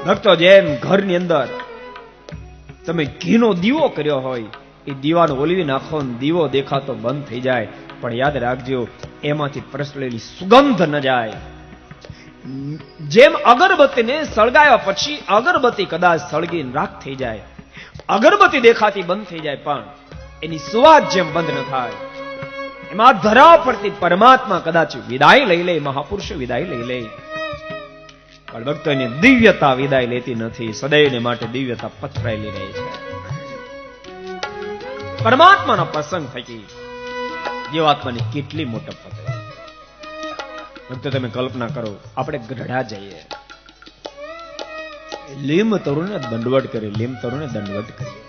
ભક્તો, જેમ ઘરની અંદર તમે ઘીનો દીવો કર્યો હોય, એ દીવાનો ઓલવી નાખો ને દીવો દેખાતો બંધ થઈ જાય, પણ યાદ રાખજો એમાંથી પ્રસરેલી સુગંધ ન જાય. જેમ અગરબત્તીને સળગાવ્યા પછી અગરબત્તી કદાચ સળગીને રાખ થઈ જાય, અગરબત્તી દેખાતી બંધ થઈ જાય, પણ એની સુવાસ જેમ બંધ ન થાય, એમાં ધરા પડતી પરમાત્મા કદાચ વિદાય લઈ લે, મહાપુરુષો વિદાય લઈ લે, પણ ભક્તોની દિવ્યતા વિદાય લેતી નથી. સદૈવને માટે દિવ્યતા પથરાયેલી રહે છે. પરમાત્માના પ્રસંગ થકી જીવાત્માની કેટલી મોટપ પથરે. ભક્તો, તમે કલ્પના કરો, આપણે ગઢડા જઈએ, લીમ તરુને દંડવટ કરીએ, લીમ તરુને દંડવટ કરીએ.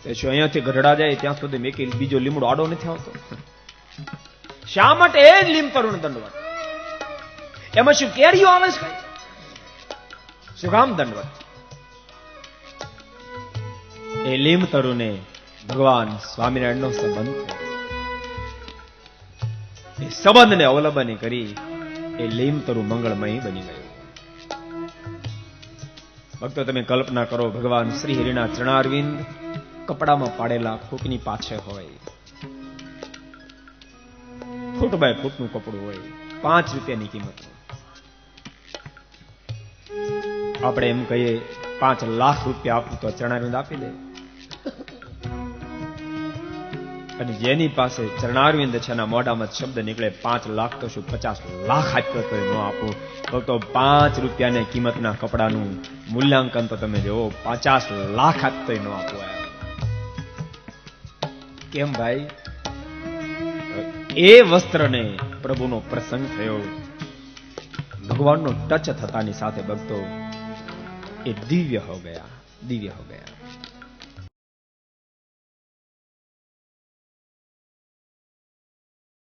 અહીંયાથી ગઢડા જાય ત્યાં સુધી મેં બીજો લીમડો આડો નથી આવતો. શા માટે? એ જ લીમ તરુને દંડવટ. એમાં શું કેરીઓ આવે છે? શું કામ દંડવત? એ લીમ તરુને ભગવાન સ્વામિનારાયણનો સંબંધ થયો. એ સંબંધને અવલંબન કરી એ લીમ તરુ મંગળમય બની ગયું. ભક્તો, તમે કલ્પના કરો, ભગવાન શ્રી હરિના ચરણારવિંદ કપડામાં પાડેલા ફૂટની પાછળ હોય, ફૂટ બાય ફૂટનું કપડું હોય, 5 રૂપિયાની કિંમત. આપણે એમ કહીએ 5 લાખ રૂપિયા આપું તો ચરણારવિંદ આપી દે. અને જેની પાસે ચરણારવિંદ છે એના મોઢામાં શબ્દ નીકળે 5 લાખ તો શું 50 લાખ આપ્યો તો ન આપો. તો 5 રૂપિયાની કિંમતના કપડાનું મૂલ્યાંકન તો તમે જુઓ, 50 લાખ આપતો ન આપો. કેમ ભાઈ? એ વસ્ત્રને પ્રભુનો પ્રસંગ થયો, ભગવાનનો ટચ થતાની સાથે ભક્તો એ દિવ્ય હો ગયા, દિવ્ય હો ગયા.